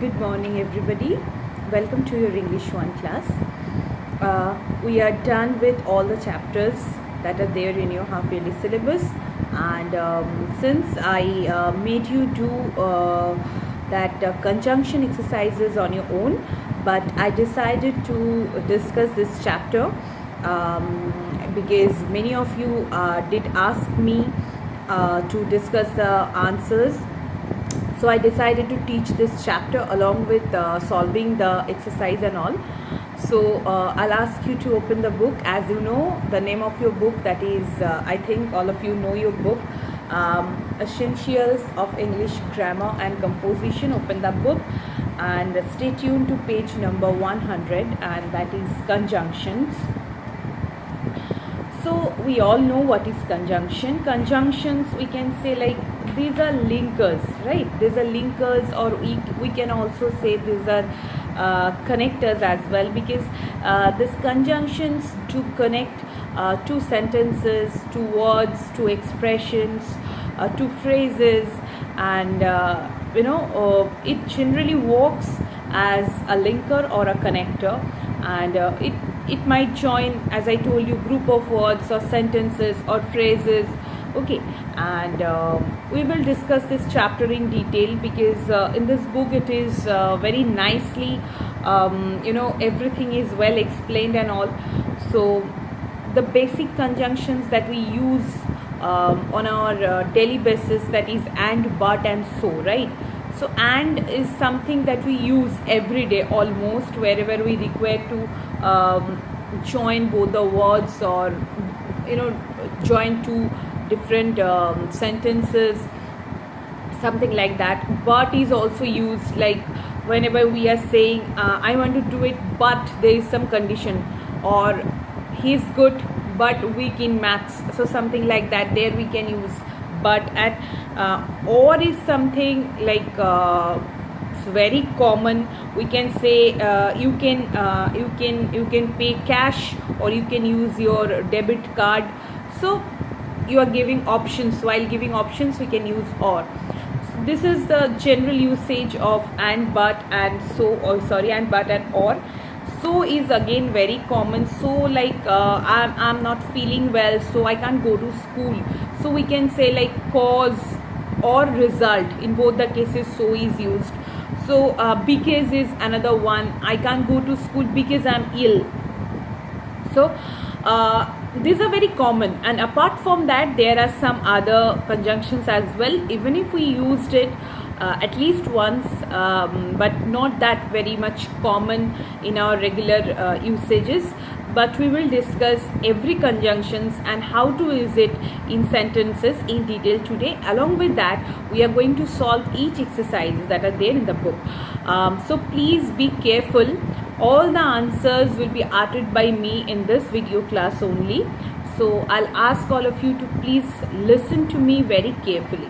Good morning, everybody. Welcome to your English 1 class. We are done with all the chapters that are there in your half-yearly syllabus, and since I made you do that conjunction exercises on your own, but I decided to discuss this chapter because many of you did ask me to discuss the answers. So I decided to teach this chapter along with solving the exercise and all. So I'll ask you to open the book. As you know, the name of your book, that is, I think all of you know your book, Essentials of English Grammar and Composition. Open the book and stay tuned to page number 100, and that is conjunctions. So we all know what is conjunction. Conjunctions, we can say, like, these are linkers, right? These are linkers, or we can also say these are connectors as well, because these conjunctions to connect two sentences, to words, to expressions, to phrases, and it generally works as a linker or a connector, and it might join, as I told you, group of words or sentences or phrases. Okay, and we will discuss this chapter in detail, because in this book it is very nicely, everything is well explained and all. So the basic conjunctions that we use on our daily basis, that is and, but, and so, right? So and is something that we use every day almost, wherever we require to join both the words, or join two different sentences, something like that. But is also used, like whenever we are saying I want to do it, but there is some condition, or he's good but weak in maths, so something like that, there we can use but. At or is something like it's very common. We can say you can pay cash, or you can use your debit card. So you are giving options. While giving options, we can use or. So this is the general usage of and, but, and so, or sorry, and, but, and or. So is again very common. So like I'm not feeling well, so I can't go to school. So we can say like cause or result. In both the cases, so is used. So because is another one. I can't go to school because I'm ill. So these are very common, and apart from that, there are some other conjunctions as well. Even if we used it at least once, but not that very much common in our regular usages. But we will discuss every conjunctions and how to use it in sentences in detail today. Along with that, we are going to solve each exercise that are there in the book. So please be careful. All the answers will be uttered by me in this video class only. So I'll ask all of you to please listen to me very carefully.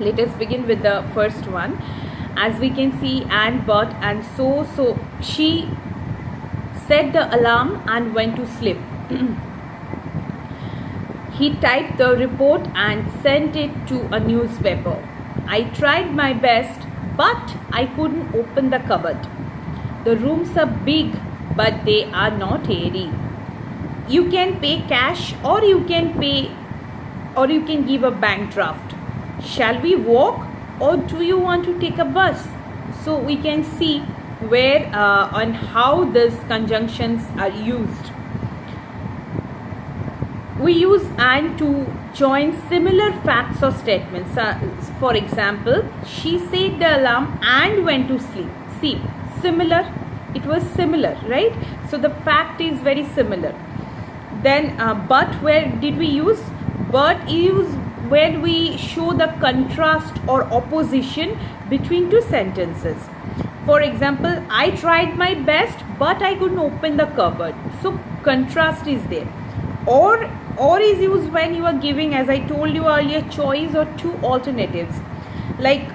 Let us begin with the first one. As we can see, and, but, and so. So she set the alarm and went to sleep. He typed the report and sent it to a newspaper. I tried my best, but I couldn't open the cupboard. The rooms are big, but they are not airy. You can pay cash, or you can give a bank draft. Shall we walk, or do you want to take a bus? So we can see where and how these conjunctions are used. We use and to join similar facts or statements. For example, she set the alarm and went to sleep. See, similar, it was similar, right? So the fact is very similar. Then but, where did we use? But is where we show the contrast or opposition between two sentences. For example, I tried my best, but I couldn't open the cupboard. So contrast is there. Or is used when you are giving, as I told you earlier, choice or two alternatives. Like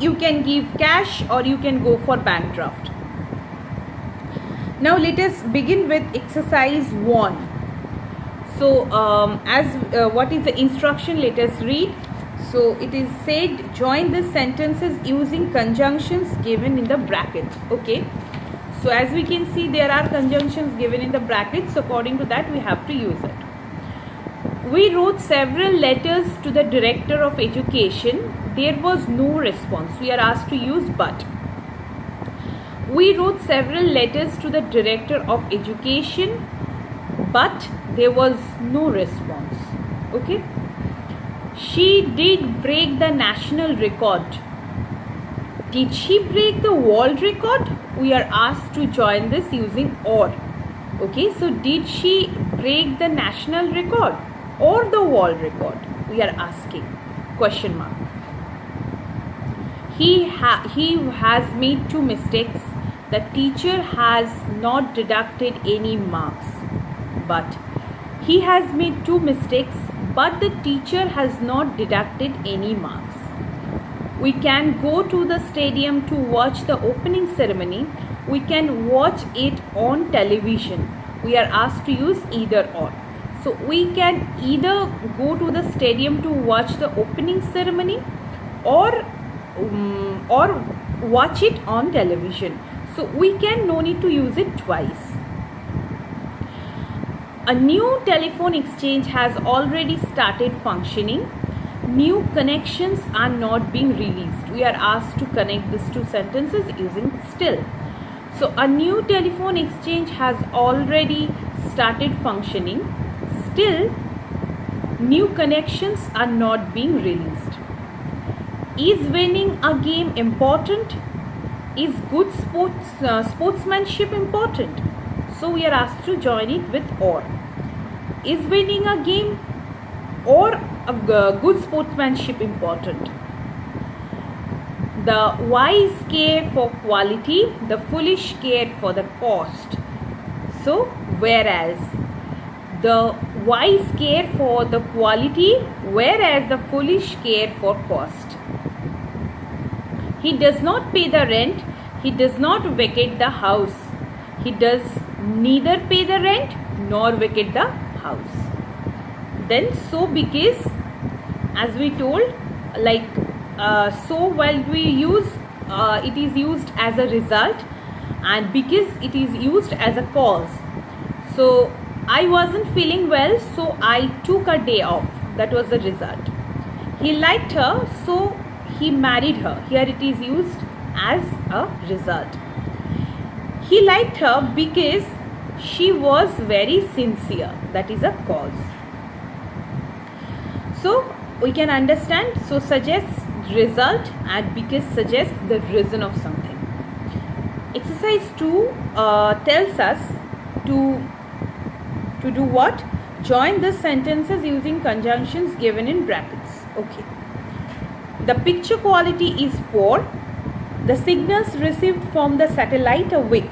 you can give cash, or you can go for bank draft. Now let us begin with exercise 1. So what is the instruction? Let us read. So it is said join the sentences using conjunctions given in the brackets. Okay. So as we can see, there are conjunctions given in the brackets. So according to that, we have to use it. We wrote several letters to the director of education. There was no response. We are asked to use but. We wrote several letters to the director of education, but there was no response. Okay. She did break the national record. Did she break the world record? We are asked to join this using or. Okay, so did she break the national record or the world record? We are asking. Question mark. He has made 2 mistakes. The teacher has not deducted any marks. But he has made 2 mistakes, but the teacher has not deducted any marks. We can go to the stadium to watch the opening ceremony. We can watch it on television. We are asked to use either or. So we can either go to the stadium to watch the opening ceremony or watch it on television. So we can no need to use it twice. A new telephone exchange has already started functioning. New connections are not being released. We are asked to connect these 2 sentences using still. So a new telephone exchange has already started functioning. Still, new connections are not being released. Is winning a game important? Is good sportsmanship important? So we are asked to join it with or. Is winning a game or a good sportsmanship important? The wise care for quality, the foolish care for the cost. So whereas the wise care for the quality, whereas the foolish care for cost. He does not pay the rent. He does not vacate the house. He does neither pay the rent nor vacate the house. Then so because, as we told, like so while we use it is used as a result, and because it is used as a cause. So I wasn't feeling well, so I took a day off. That was the result. He liked her, so he married her. Here it is used as a result. He liked her because she was very sincere. That is a cause. So we can understand. So suggests result and because suggests the reason of something. Exercise 2 tells us to do what? Join the sentences using conjunctions given in brackets. Okay. The picture quality is poor. The signals received from the satellite are weak.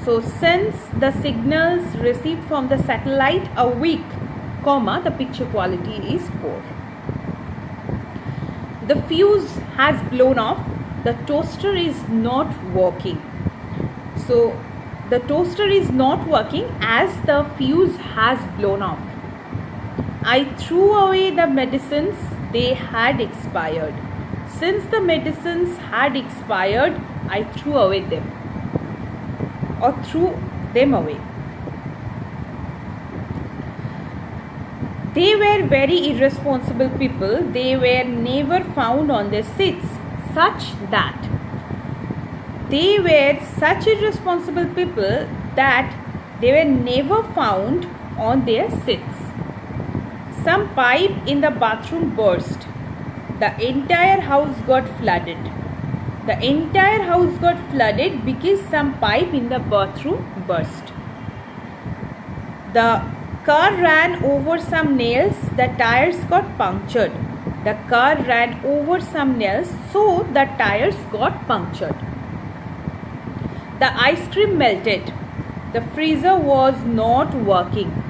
So since the signals received from the satellite are weak, comma, the picture quality is poor. The fuse has blown off. The toaster is not working. So the toaster is not working as the fuse has blown off. I threw away the medicines. They had expired. Since the medicines had expired, I threw away them or threw them away. They were very irresponsible people. They were never found on their seats, such that they were such irresponsible people that they were never found on their seats. Some pipe in the bathroom burst. The entire house got flooded. The entire house got flooded because some pipe in the bathroom burst. The car ran over some nails. The tires got punctured. The car ran over some nails, so the tires got punctured. The ice cream melted. The freezer was not working.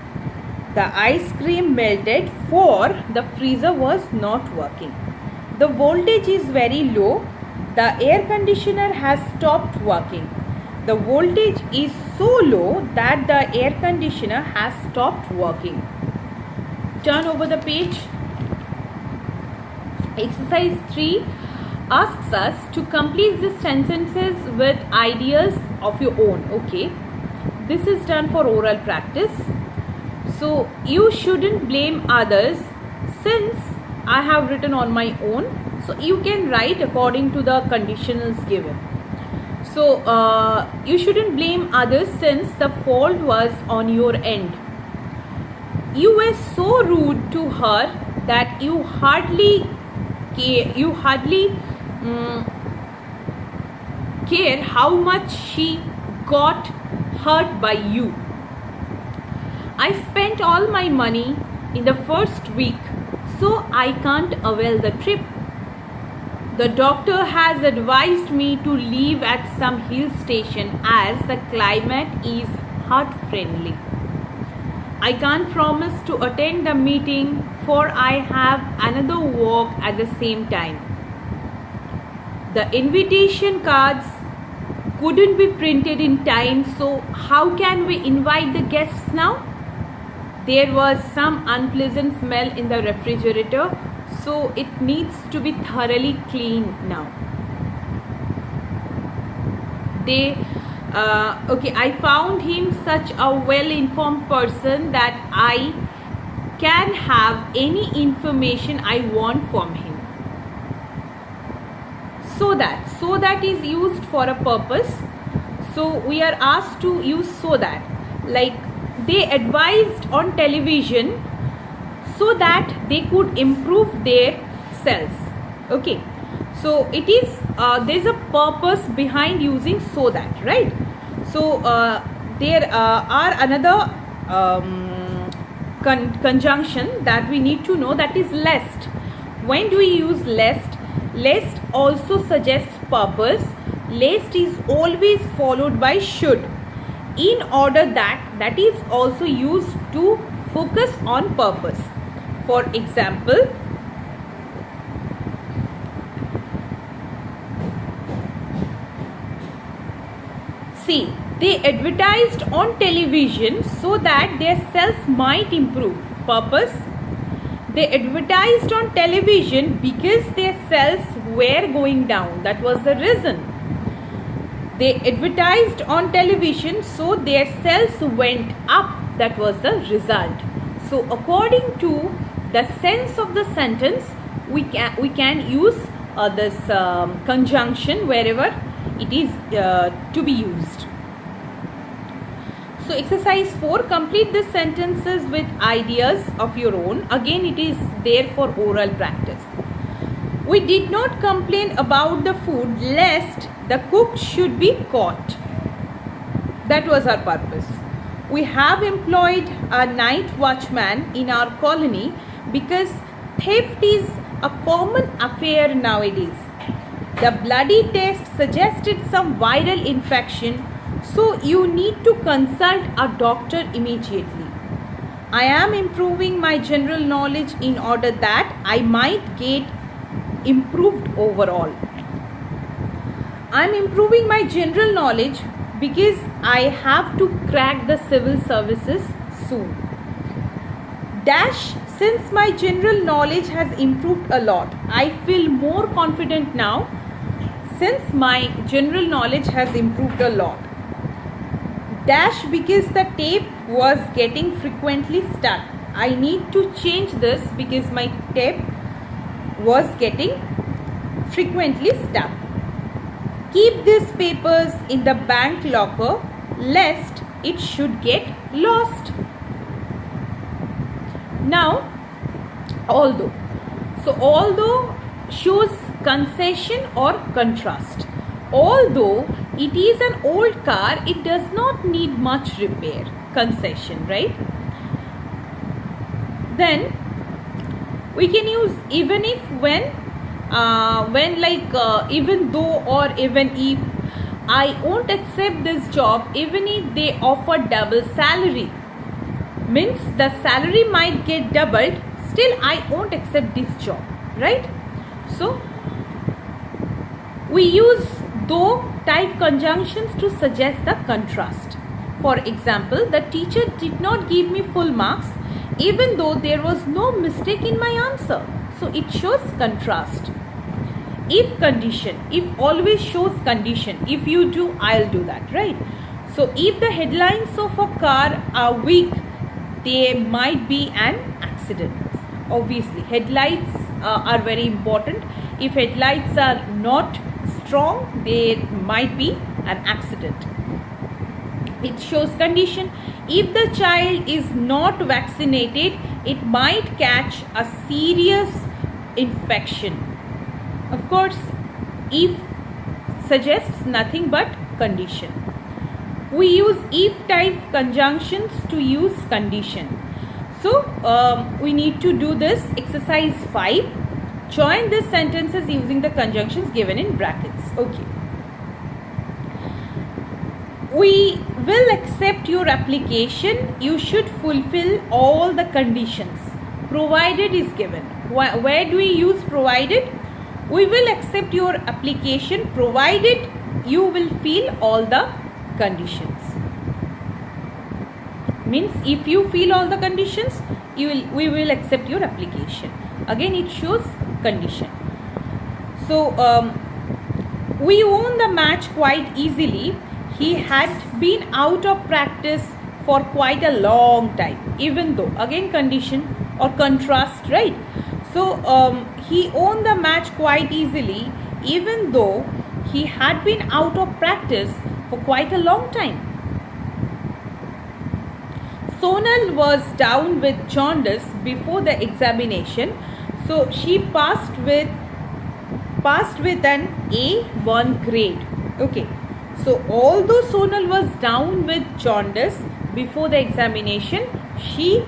The ice cream melted, for the freezer was not working. The voltage is very low. The air conditioner has stopped working. The voltage is so low that the air conditioner has stopped working. Turn over the page. Exercise 3 asks us to complete the sentences with ideas of your own. Okay, this is done for oral practice. So you shouldn't blame others, since I have written on my own. So you can write according to the conditionals given. So you shouldn't blame others since the fault was on your end. You were so rude to her that you hardly care how much she got hurt by you. I spent all my money in the first week, so I can't avail the trip. The doctor has advised me to leave at some hill station as the climate is heart friendly. I can't promise to attend the meeting, for I have another walk at the same time. The invitation cards couldn't be printed in time, so how can we invite the guests now? There was some unpleasant smell in the refrigerator, so it needs to be thoroughly cleaned now. Okay, I found him such a well-informed person that I can have any information I want from him. So that is used for a purpose. So we are asked to use so that, like they advised on television so that they could improve their selves. Okay, so it is there is a purpose behind using so that, right? So there are another conjunction that we need to know, that is lest. When do we use lest? Lest also suggests purpose. Lest is always followed by should, in order that is also used to focus on purpose. For example, see, they advertised on television so that their sales might improve. Purpose: they advertised on television because their sales were going down. That was the reason. They advertised on television so their sales went up. That was the result. So according to the sense of the sentence, we can use this conjunction wherever it is to be used. So exercise 4, complete the sentences with ideas of your own. Again, it is there for oral practice. We did not complain about the food lest the cook should be caught. That was our purpose. We have employed a night watchman in our colony because theft is a common affair nowadays. The bloody test suggested some viral infection, so you need to consult a doctor immediately. I am improving my general knowledge in order that I might get improved overall. I am improving my general knowledge because I have to crack the civil services soon. Dash, since my general knowledge has improved a lot, I feel more confident now since my general knowledge has improved a lot. Dash, because the tape was getting frequently stuck. I need to change this because my tape was getting frequently stuck. Keep these papers in the bank locker lest it should get lost. Now, although. So although shows concession or contrast. Although it is an old car, it does not need much repair. Concession, right? Then we can use even if when even though or even if. I won't accept this job even if they offer double salary. Means the salary might get doubled, still I won't accept this job, right? So we use though type conjunctions to suggest the contrast. For example, the teacher did not give me full marks even though there was no mistake in my answer. so it shows contrast. If condition, if always shows condition. If you do, I'll do that, right? So if the headlights of a car are weak, there might be an accident. Obviously, headlights are very important. If headlights are not strong, there might be an accident. It shows condition. If the child is not vaccinated, it might catch a serious infection. Of course, if suggests nothing but condition. We use if type conjunctions to use condition. So we need to do this exercise 5. Join these sentences using the conjunctions given in brackets. Okay. We will accept your application. You should fulfill all the conditions. Provided is given. Where do we use provided? We will accept your application provided you will fill all the conditions. Means if you fill all the conditions, we will accept your application. Again, it shows condition. So we won the match quite easily. He had been out of practice for quite a long time, even though, again condition or contrast, right? So he won the match quite easily, even though he had been out of practice for quite a long time. Sonal was down with jaundice before the examination, so she passed with an A1 grade. Okay, so although Sonal was down with jaundice before the examination, she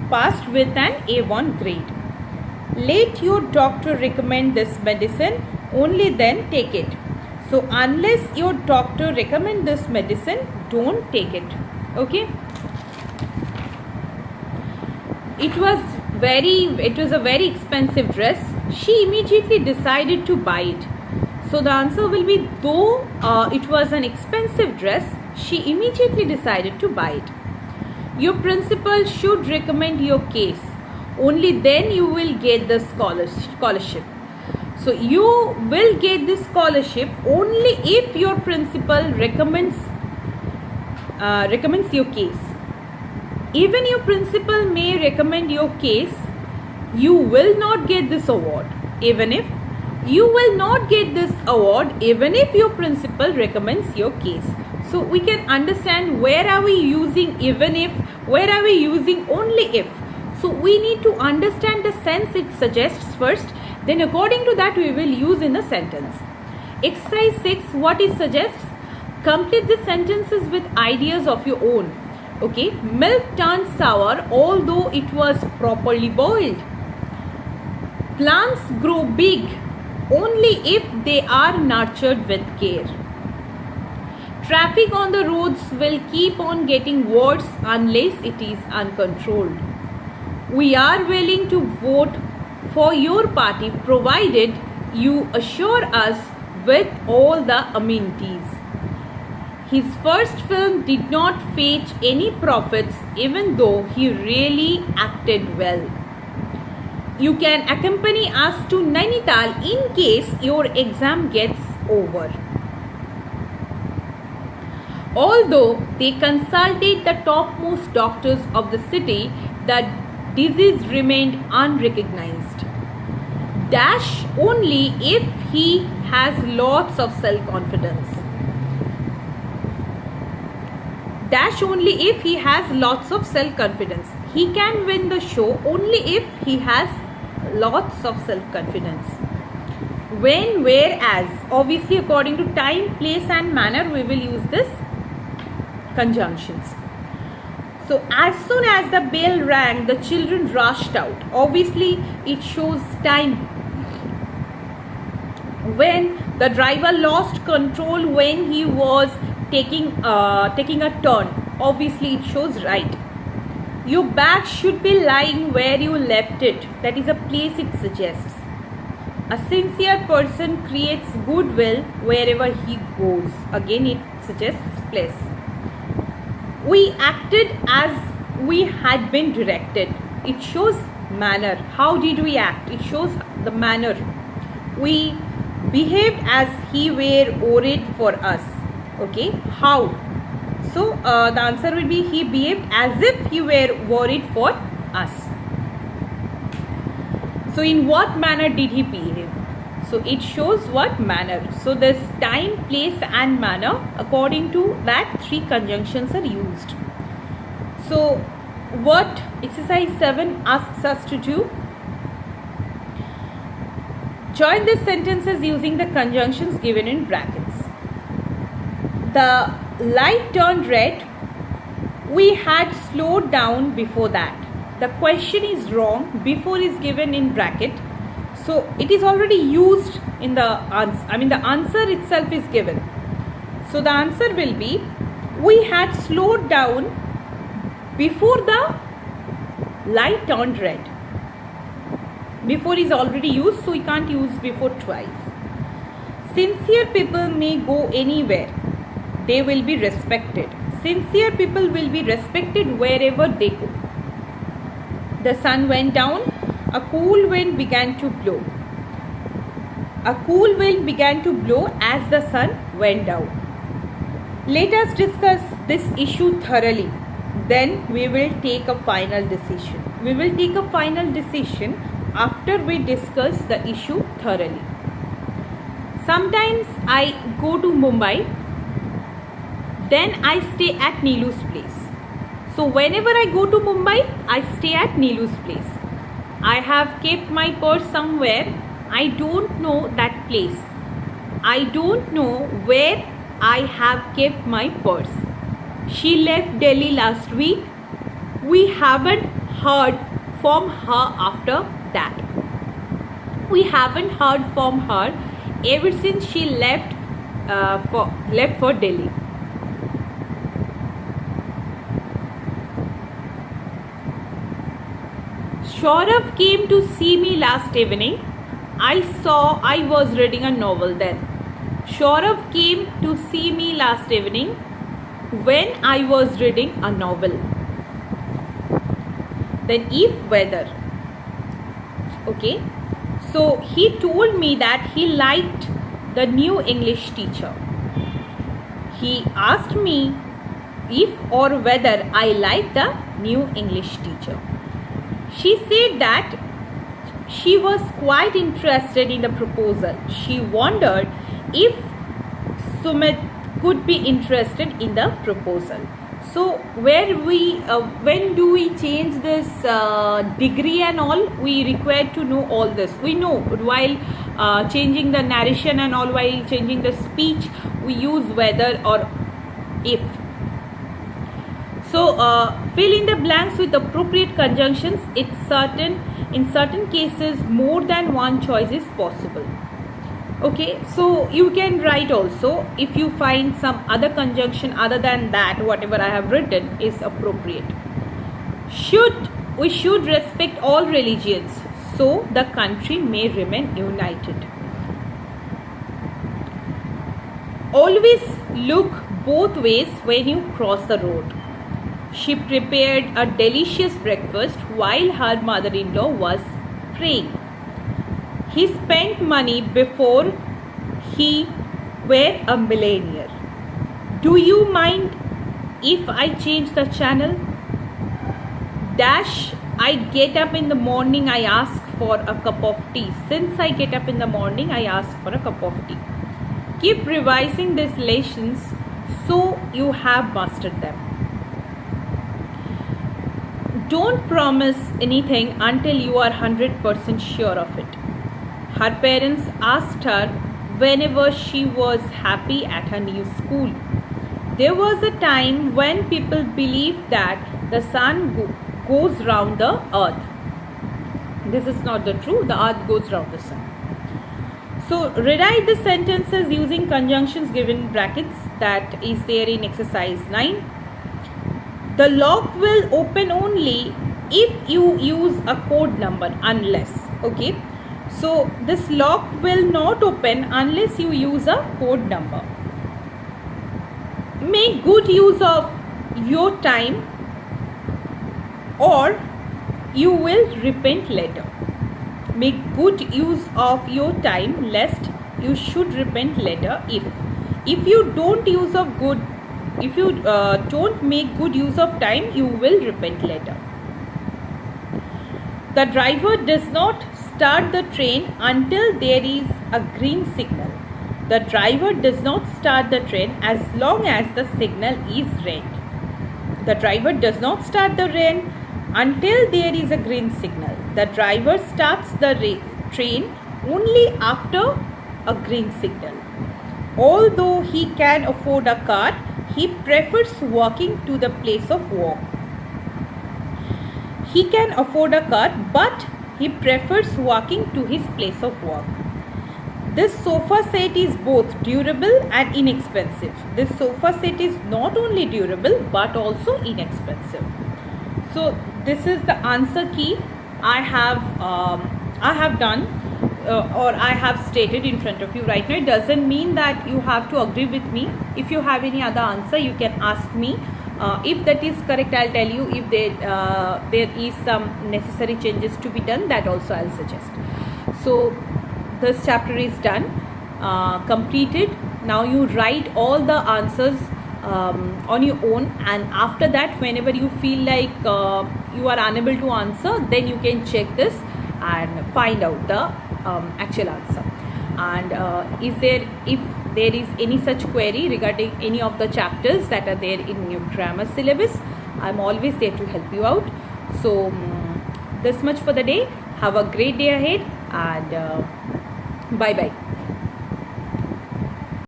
passed with an A1 grade. Let your doctor recommend this medicine, only then take it. So unless your doctor recommend this medicine, don't take it. Okay. It was a very expensive dress. She immediately decided to buy it. So the answer will be, though it was an expensive dress, she immediately decided to buy it. Your principal should recommend your case. Only then you will get the scholarship. So you will get this scholarship only if your principal recommends your case. Even your principal may recommend your case, you will not get this award. You will not get this award even if your principal recommends your case. So we can understand where are we using even if, where are we using only if. So we need to understand the sense it suggests first, then according to that we will use in the sentence. Exercise 6, what it suggests? Complete the sentences with ideas of your own. Okay, milk turned sour although it was properly boiled. Plants grow big only if they are nurtured with care. Traffic on the roads will keep on getting worse unless it is uncontrolled. We are willing to vote for your party provided you assure us with all the amenities. His first film did not fetch any profits even though he really acted well. You can accompany us to Nainital in case your exam gets over. Although they consulted the topmost doctors of the city, the disease remained unrecognized. Dash only if he has lots of self-confidence. Dash only if he has lots of self-confidence. He can win the show only if he has lots of self-confidence. When, where, as. Obviously according to time, place and manner we will use this conjunctions. So as soon as the bell rang, the children rushed out. Obviously it shows time. When the driver lost control when he was taking a turn, obviously it shows right. Your bag should be lying where you left it. That is a place it suggests. A sincere person creates goodwill wherever he goes. Again it suggests place. We acted as we had been directed. It shows manner. How did we act? It shows the manner. We behaved as he were worried for us. Okay, how? So the answer will be he behaved as if he were worried for us. So in what manner did he behave? So it shows what manner. So this time, place and manner, according to that 3 conjunctions are used. So what exercise 7 asks us to do? Join the sentences using the conjunctions given in brackets. The light turned red. We had slowed down before that. The question is wrong. Before is given in bracket. So it is already used in the answer. The answer itself is given. So the answer will be, we had slowed down before the light turned red. Before is already used, so we can't use before twice. Sincere people may go anywhere. They will be respected. Sincere people will be respected wherever they go. The sun went down. A cool wind began to blow. A cool wind began to blow as the sun went down. Let us discuss this issue thoroughly. Then we will take a final decision. We will take a final decision after we discuss the issue thoroughly. Sometimes I go to Mumbai. Then I stay at Neelu's place. So whenever I go to Mumbai, I stay at Neelu's place. I have kept my purse somewhere. I don't know that place. I don't know where I have kept my purse. She left Delhi last week. We haven't heard from her after that. We haven't heard from her ever since she left for Delhi. Saurav came to see me last evening. I was reading a novel then. Saurav came to see me last evening when I was reading a novel. Then if whether. Okay. So he told me that he liked the new English teacher. He asked me if or whether I liked the new English teacher. She said that she was quite interested in the proposal. She wondered if Sumit could be interested in the proposal. So when do we change this degree and all? We require to know all this. We know while changing the narration and all, while changing the speech, we use whether or if. So fill in the blanks with appropriate conjunctions. In certain cases, more than one choice is possible. Okay, so you can write also if you find some other conjunction other than that, whatever I have written is appropriate. We should respect all religions so the country may remain united. Always look both ways when you cross the road. She prepared a delicious breakfast while her mother-in-law was praying. He spent money before he were a millionaire. Do you mind if I change the channel? I get up in the morning, I ask for a cup of tea. Since I get up in the morning, I ask for a cup of tea. Keep revising these lessons so you have mastered them. Don't promise anything until you are 100% sure of it. Her parents asked her whenever she was happy at her new school. There was a time when people believed that the sun goes round the earth. This is not the truth. The earth goes round the sun. So rewrite the sentences using conjunctions given in brackets that is there in exercise 9. The lock will open only if you use a code number unless. Okay. So this lock will not open unless you use a code number. Make good use of your time or you will repent later. Make good use of your time lest you should repent later. If you don't make good use of time, you will repent later. The driver does not start the train until there is a green signal. The driver does not start the train as long as the signal is red. The driver does not start the train until there is a green signal. The driver starts the train only after a green signal. Although he can afford a car, he prefers walking to the place of work. He can afford a car, but he prefers walking to his place of work. This sofa set is both durable and inexpensive. This sofa set is not only durable but also inexpensive. So this is the answer key I have done or I have stated in front of you right now. It doesn't mean that you have to agree with me. If you have any other answer, you can ask me. If that is correct, I'll tell you. If there is some necessary changes to be done, that also I'll suggest. So this chapter is done, completed. Now you write all the answers on your own, and after that, whenever you feel like you are unable to answer, then you can check this and find out the actual answer. And if there is any such query regarding any of the chapters that are there in your grammar syllabus, I'm always there to help you out. So this much for the day. Have a great day ahead, and bye bye.